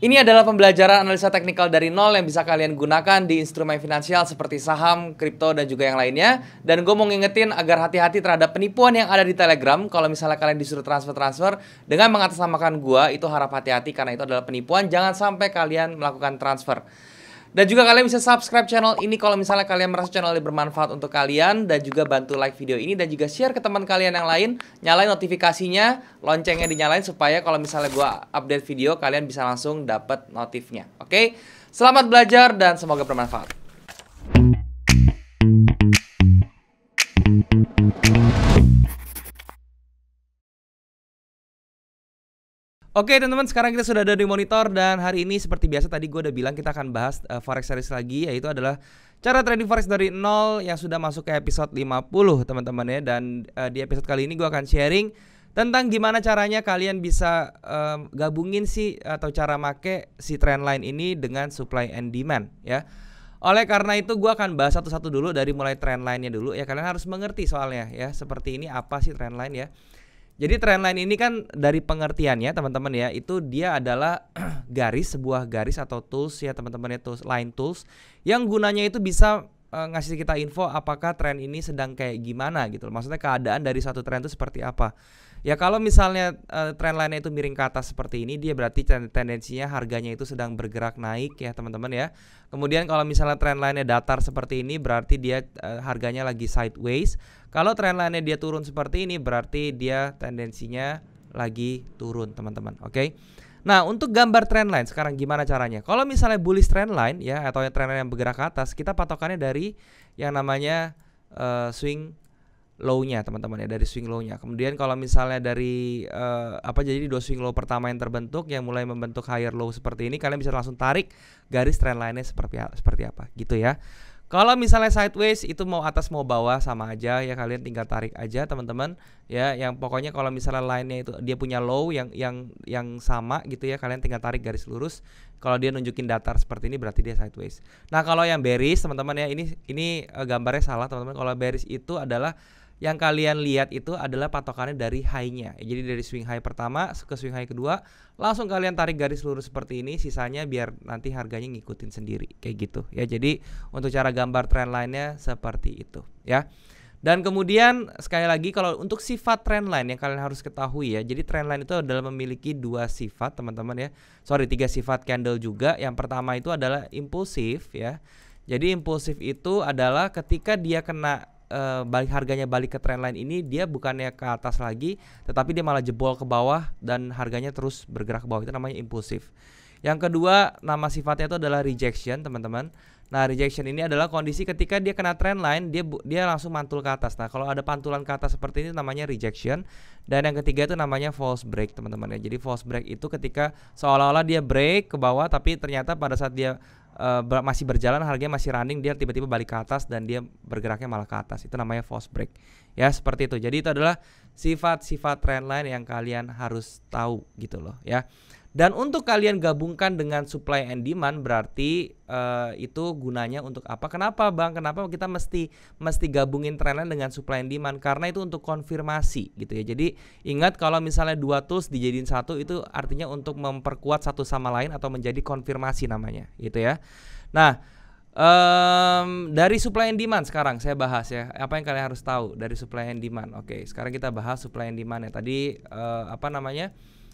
Ini adalah pembelajaran analisa teknikal dari nol yang bisa kalian gunakan di instrumen finansial seperti saham, kripto, dan juga yang lainnya. Dan gue mau ngingetin agar hati-hati terhadap penipuan yang ada di Telegram. Kalau misalnya kalian disuruh transfer-transfer dengan mengatasnamakan gue, itu harap hati-hati karena itu adalah penipuan. Jangan sampai kalian melakukan transfer. Dan juga kalian bisa subscribe channel ini kalau misalnya kalian merasa channel ini bermanfaat untuk kalian. Dan juga bantu like video ini dan juga share ke teman kalian yang lain. Nyalain notifikasinya, loncengnya dinyalain supaya kalau misalnya gue update video kalian bisa langsung dapat notifnya. Oke? Selamat belajar dan semoga bermanfaat. Oke teman-teman, sekarang kita sudah ada di monitor dan hari ini seperti biasa tadi gue udah bilang kita akan bahas forex series lagi, yaitu adalah cara trading forex dari nol yang sudah masuk ke episode 50 teman-teman ya. Dan di episode kali ini gue akan sharing tentang gimana caranya kalian bisa gabungin sih atau cara make si trendline ini dengan supply and demand ya. Oleh karena itu gue akan bahas satu-satu dulu dari mulai trendline-nya dulu ya. Kalian harus mengerti soalnya ya, seperti ini apa sih trendline ya. Jadi trendline ini kan dari pengertiannya teman-teman ya, itu dia adalah sebuah garis atau tools ya teman-teman ya, line tools yang gunanya itu bisa ngasih kita info apakah tren ini sedang kayak gimana gitu. Maksudnya keadaan dari suatu tren itu seperti apa. Ya kalau misalnya trendline-nya itu miring ke atas seperti ini, dia berarti tendensinya harganya itu sedang bergerak naik ya teman-teman ya. Kemudian kalau misalnya trendline-nya datar seperti ini, berarti dia harganya lagi sideways. Kalau trendline-nya dia turun seperti ini, berarti dia tendensinya lagi turun teman-teman. Oke. Nah untuk gambar trendline sekarang gimana caranya? Kalau misalnya bullish trendline ya, atau trendline yang bergerak ke atas, kita patokannya dari yang namanya swing low-nya teman-teman ya, dari swing low-nya. Kemudian kalau misalnya dari jadi dua swing low pertama yang terbentuk yang mulai membentuk higher low seperti ini, kalian bisa langsung tarik garis trendline-nya seperti apa gitu ya. Kalau misalnya sideways itu mau atas mau bawah sama aja ya, kalian tinggal tarik aja teman-teman ya. Yang pokoknya kalau misalnya line-nya itu dia punya low yang sama gitu ya, kalian tinggal tarik garis lurus. Kalau dia nunjukin datar seperti ini berarti dia sideways. Nah kalau yang bearish teman-teman ya, ini gambarnya salah teman-teman. Kalau bearish itu adalah yang kalian lihat itu adalah patokannya dari high-nya. Jadi dari swing high pertama ke swing high kedua, langsung kalian tarik garis lurus seperti ini, sisanya biar nanti harganya ngikutin sendiri kayak gitu ya. Jadi untuk cara gambar trendline-nya seperti itu ya. Dan kemudian sekali lagi kalau untuk sifat trendline yang kalian harus ketahui ya. Jadi trendline itu adalah memiliki dua sifat teman-teman ya. Tiga sifat candle juga. Yang pertama itu adalah impulsif ya. Jadi impulsif itu adalah ketika dia kena harganya balik ke trendline ini, dia bukannya ke atas lagi, tetapi dia malah jebol ke bawah dan harganya terus bergerak ke bawah. Itu namanya impulsif. Yang kedua, nama sifatnya itu adalah rejection teman-teman. Nah rejection ini adalah kondisi ketika dia kena trendline, dia langsung mantul ke atas. Nah kalau ada pantulan ke atas seperti ini namanya rejection. Dan yang ketiga itu namanya false break teman-teman ya. Jadi false break itu ketika seolah-olah dia break ke bawah, tapi ternyata pada saat dia masih berjalan, harganya masih running, dia tiba-tiba balik ke atas dan dia bergeraknya malah ke atas. Itu namanya false break ya, seperti itu. Jadi itu adalah sifat-sifat trendline yang kalian harus tahu gitu loh ya. Dan untuk kalian gabungkan dengan supply and demand, berarti itu gunanya untuk apa? Kenapa Bang? Kenapa kita mesti gabungin trendline dengan supply and demand? Karena itu untuk konfirmasi gitu ya. Jadi ingat kalau misalnya dua tools dijadiin satu, itu artinya untuk memperkuat satu sama lain atau menjadi konfirmasi namanya gitu ya. Nah dari supply and demand sekarang saya bahas ya. Apa yang kalian harus tahu dari supply and demand? Oke, sekarang kita bahas supply and demand ya. Tadi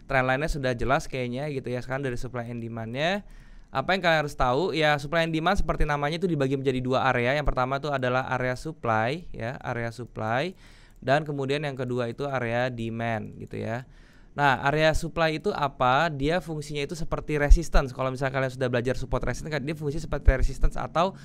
trendline-nya sudah jelas kayaknya gitu ya. Sekarang dari supply and demand-nya, apa yang kalian harus tahu ya, supply and demand seperti namanya itu dibagi menjadi dua area. Yang pertama itu adalah area supply ya, area supply, dan kemudian yang kedua itu area demand gitu ya. Nah area supply itu apa? Dia fungsinya itu seperti resistance. Kalau misalnya kalian sudah belajar support resistance, dia fungsinya seperti resistance atau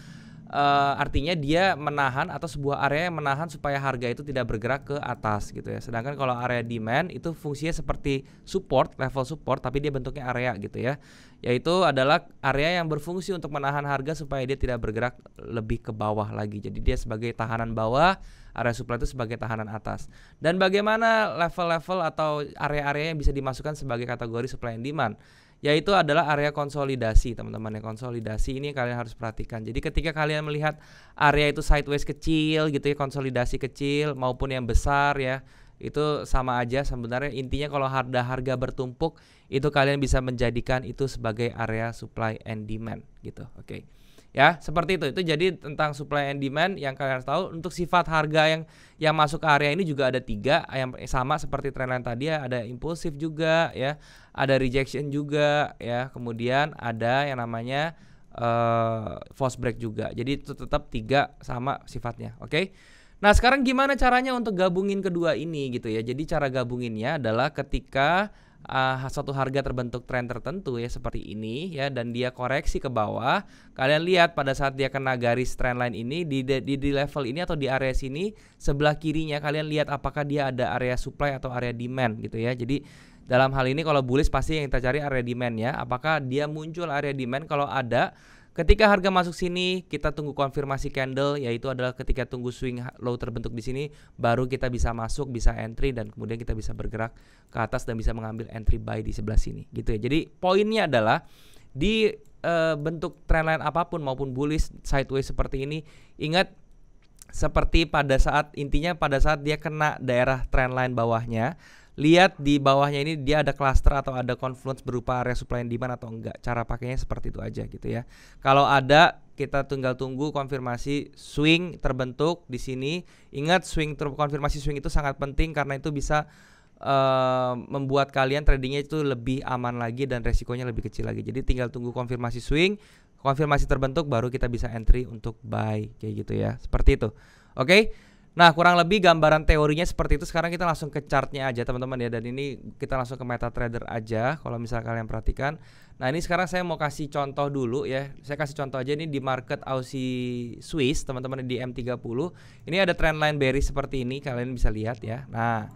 artinya dia menahan, atau sebuah area yang menahan supaya harga itu tidak bergerak ke atas gitu ya. Sedangkan kalau area demand itu fungsinya seperti support, level support, tapi dia bentuknya area gitu ya. Yaitu adalah area yang berfungsi untuk menahan harga supaya dia tidak bergerak lebih ke bawah lagi. Jadi dia sebagai tahanan bawah, area supply itu sebagai tahanan atas. Dan bagaimana level-level atau area-area yang bisa dimasukkan sebagai kategori supply and demand? Yaitu adalah area konsolidasi teman-teman ya. Konsolidasi ini kalian harus perhatikan. Jadi ketika kalian melihat area itu sideways kecil gitu ya, konsolidasi kecil maupun yang besar ya, Itu sama aja sebenarnya. Intinya kalau harga bertumpuk itu kalian bisa menjadikan itu sebagai area supply and demand gitu. Oke. Ya, seperti itu. Itu jadi tentang supply and demand yang kalian harus tahu. Untuk sifat harga yang masuk ke area ini juga ada 3, yang sama seperti trendline tadi ya, ada impulsif juga ya, ada rejection juga ya, kemudian ada yang namanya false break juga. Jadi itu tetap 3 sama sifatnya. Oke. Nah, sekarang gimana caranya untuk gabungin kedua ini gitu ya. Jadi cara gabunginnya adalah ketika suatu harga terbentuk tren tertentu ya seperti ini ya, dan dia koreksi ke bawah, kalian lihat pada saat dia kena garis trendline ini di level ini atau di area sini, sebelah kirinya kalian lihat apakah dia ada area supply atau area demand gitu ya. Jadi dalam hal ini kalau bullish pasti yang kita cari area demand ya, apakah dia muncul area demand. Kalau ada, ketika harga masuk sini, kita tunggu konfirmasi candle, yaitu adalah ketika tunggu swing low terbentuk di sini, baru kita bisa masuk, bisa entry, dan kemudian kita bisa bergerak ke atas dan bisa mengambil entry buy di sebelah sini, gitu ya. Jadi poinnya adalah di bentuk trendline apapun maupun bullish sideways seperti ini, ingat seperti pada saat dia kena daerah trendline bawahnya. Lihat di bawahnya ini dia ada cluster atau ada confluence berupa area supply and demand atau enggak. Cara pakainya seperti itu aja gitu ya. Kalau ada, kita tinggal tunggu konfirmasi swing terbentuk di sini. Ingat, konfirmasi swing itu sangat penting karena itu bisa membuat kalian tradingnya itu lebih aman lagi dan resikonya lebih kecil lagi. Jadi tinggal tunggu konfirmasi swing, konfirmasi terbentuk, baru kita bisa entry untuk buy kayak gitu ya. Seperti itu. Oke. Nah, kurang lebih gambaran teorinya seperti itu. Sekarang kita langsung ke chartnya aja teman-teman ya. Dan ini kita langsung ke MetaTrader aja kalau misalnya kalian perhatikan. Nah, ini sekarang saya mau kasih contoh dulu ya. Saya kasih contoh aja ini di market Aussie Swiss teman-teman di M30. Ini ada trendline bearish seperti ini, kalian bisa lihat ya. Nah,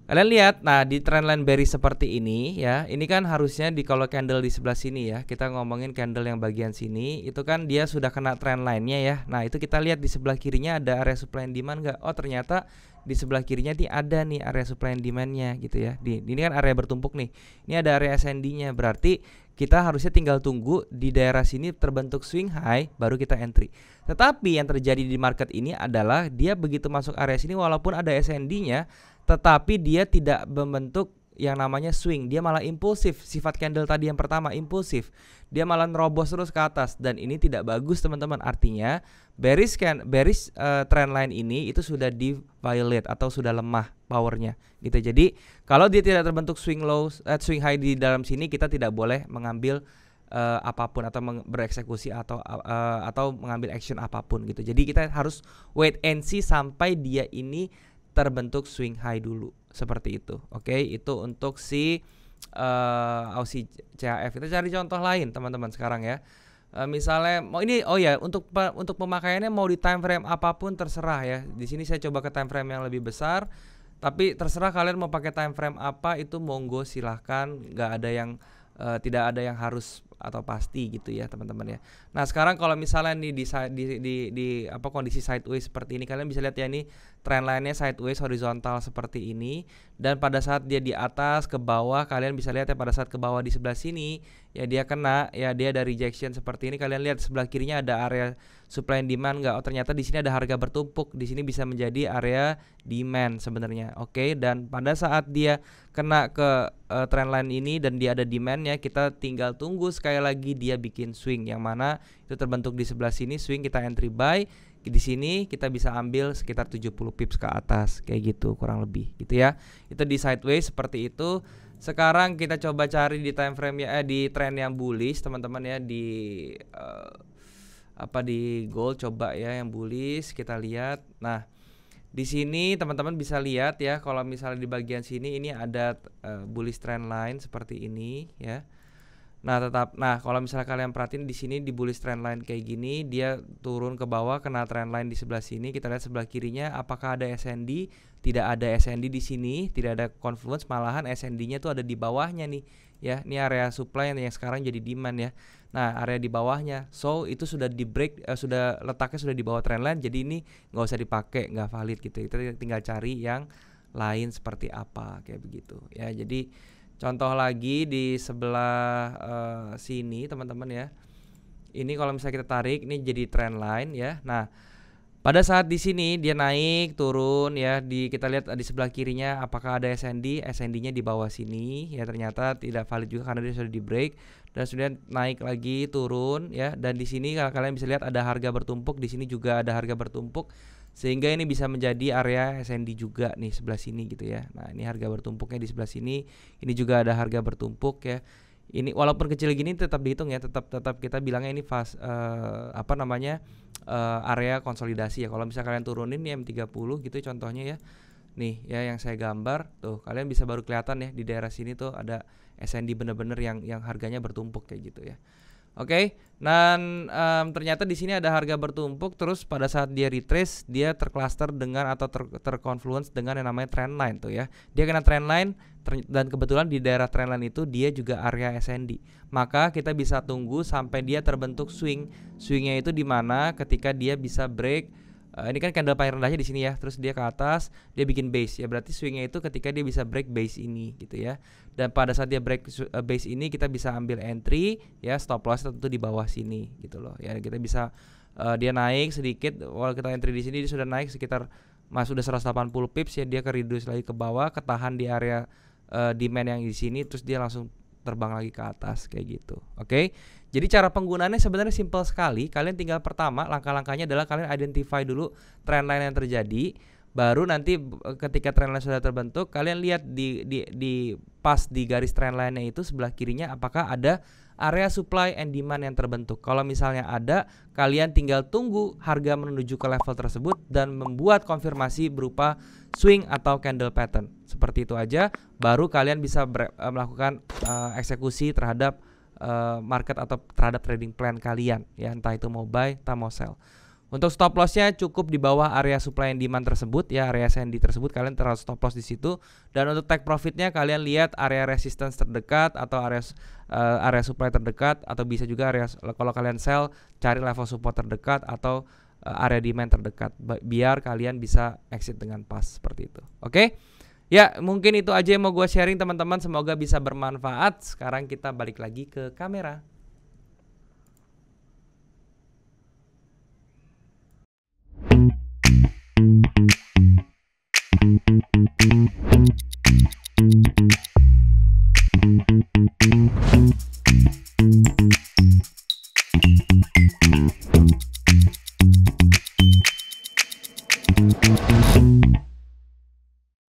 kalian lihat, nah di trendline bearish seperti ini ya, ini kan harusnya kalau candle di sebelah sini ya, kita ngomongin candle yang bagian sini, itu kan dia sudah kena trendline-nya ya. Nah itu kita lihat di sebelah kirinya ada area supply and demand nggak? Oh ternyata di sebelah kirinya nih ada nih area supply and demand-nya gitu ya. Ini kan area bertumpuk nih, ini ada area SND-nya, berarti kita harusnya tinggal tunggu di daerah sini terbentuk swing high, baru kita entry. Tetapi yang terjadi di market ini adalah dia begitu masuk area sini walaupun ada SND-nya, tetapi dia tidak membentuk yang namanya swing, dia malah impulsif. Sifat candle tadi yang pertama impulsif, dia malah nerobos terus ke atas, dan ini tidak bagus teman-teman. Artinya bearish trendline ini itu sudah di violate atau sudah lemah powernya gitu. Jadi kalau dia tidak terbentuk swing high di dalam sini, kita tidak boleh mengambil apapun atau bereksekusi atau mengambil action apapun gitu. Jadi kita harus wait and see sampai dia ini terbentuk swing high dulu seperti itu. Oke, itu untuk si Aussie CHF. Kita cari contoh lain teman-teman sekarang ya. Misalnya mau ini, untuk pemakaiannya mau di time frame apapun terserah ya. Di sini saya coba ke time frame yang lebih besar, tapi terserah kalian mau pakai time frame apa, itu monggo silahkan. Tidak ada yang harus atau pasti gitu ya teman-teman ya. Nah sekarang kalau misalnya nih di kondisi sideways seperti ini, kalian bisa lihat ya, ini trendline-nya sideways horizontal seperti ini, dan pada saat dia di atas ke bawah, kalian bisa lihat ya pada saat ke bawah di sebelah sini ya dia kena ya, dia ada rejection seperti ini. Kalian lihat sebelah kirinya ada area supply and demand nggak? Oh ternyata di sini ada harga bertumpuk, di sini bisa menjadi area demand sebenarnya. Oke, dan pada saat dia kena ke trendline ini dan dia ada demandnya, kita tinggal tunggu sekali lagi dia bikin swing, yang mana itu terbentuk di sebelah sini swing, kita entry buy. Di sini kita bisa ambil sekitar 70 pips ke atas kayak gitu kurang lebih gitu ya. Itu di sideways seperti itu. Sekarang kita coba cari di time frame ya, di trend yang bullish teman-teman ya, di di gold coba ya yang bullish kita lihat. Nah di sini teman-teman bisa lihat ya, kalau misalnya di bagian sini ini ada bullish trend line seperti ini ya. Nah kalau misalnya kalian perhatiin di sini di bullish trend line kayak gini, dia turun ke bawah kena trend line di sebelah sini. Kita lihat sebelah kirinya apakah ada SND? Tidak ada SND di sini, tidak ada confluence, malahan SND-nya tuh ada di bawahnya nih ya. Ini area supply yang sekarang jadi demand ya. Nah area di bawahnya, so itu sudah di break, letaknya sudah di bawah trendline, jadi ini nggak usah dipakai, nggak valid gitu. Kita tinggal cari yang lain seperti apa kayak begitu ya. Jadi contoh lagi di sebelah sini teman-teman ya, ini kalau misalnya kita tarik ini jadi trendline ya. Nah Pada saat di sini dia naik turun ya, kita lihat di sebelah kirinya apakah ada SND-nya di bawah sini ya, ternyata tidak valid juga karena dia sudah di break dan sudah naik lagi turun ya, dan di sini kalau kalian bisa lihat ada harga bertumpuk, di sini juga ada harga bertumpuk sehingga ini bisa menjadi area SND juga nih sebelah sini gitu ya. Nah, ini harga bertumpuknya di sebelah sini, ini juga ada harga bertumpuk ya. Ini walaupun kecil gini tetap dihitung ya, tetap kita bilangnya ini area konsolidasi ya. Kalau misalnya kalian turunin nih M30 gitu contohnya ya. Nih ya yang saya gambar tuh, kalian bisa baru kelihatan ya di daerah sini tuh ada SND bener-bener yang harganya bertumpuk kayak gitu ya. Oke, dan ternyata di sini ada harga bertumpuk, terus pada saat dia retrace dia tercluster dengan atau terconfluence dengan yang namanya trendline tuh ya. Dia kena trendline dan kebetulan di daerah trendline itu dia juga area SND. Maka kita bisa tunggu sampai dia terbentuk swing. Swingnya itu di mana ketika dia bisa break. Ini kan candle paling rendahnya di sini ya, terus dia ke atas, dia bikin base ya, berarti swingnya itu ketika dia bisa break base ini gitu ya. Dan pada saat dia break base ini kita bisa ambil entry ya, stop loss tentu di bawah sini gitu loh ya. Kita bisa dia naik sedikit, kalau kita entry di sini dia sudah naik sekitar sudah 180 pips ya, dia ke reduce lagi ke bawah, ketahan di area demand yang di sini, terus dia langsung terbang lagi ke atas kayak gitu. Oke. Jadi cara penggunaannya sebenarnya simple sekali. Kalian tinggal pertama langkah-langkahnya adalah kalian identify dulu trendline yang terjadi. Baru nanti ketika trendline sudah terbentuk, kalian lihat di pas di garis trendline-nya itu sebelah kirinya apakah ada area supply and demand yang terbentuk. Kalau misalnya ada, kalian tinggal tunggu harga menuju ke level tersebut dan membuat konfirmasi berupa swing atau candle pattern. Seperti itu aja, baru kalian bisa melakukan eksekusi terhadap market atau terhadap trading plan kalian ya, entah itu mau buy atau mau sell. Untuk stop lossnya cukup di bawah area supply and demand tersebut ya, area SND tersebut kalian taruh stop loss di situ. Dan untuk take profitnya kalian lihat area resistance terdekat atau area supply terdekat, atau bisa juga area, kalau kalian sell cari level support terdekat atau area demand terdekat biar kalian bisa exit dengan pas seperti itu. Oke? Ya mungkin itu aja yang mau gue sharing teman-teman, semoga bisa bermanfaat. Sekarang kita balik lagi ke kamera.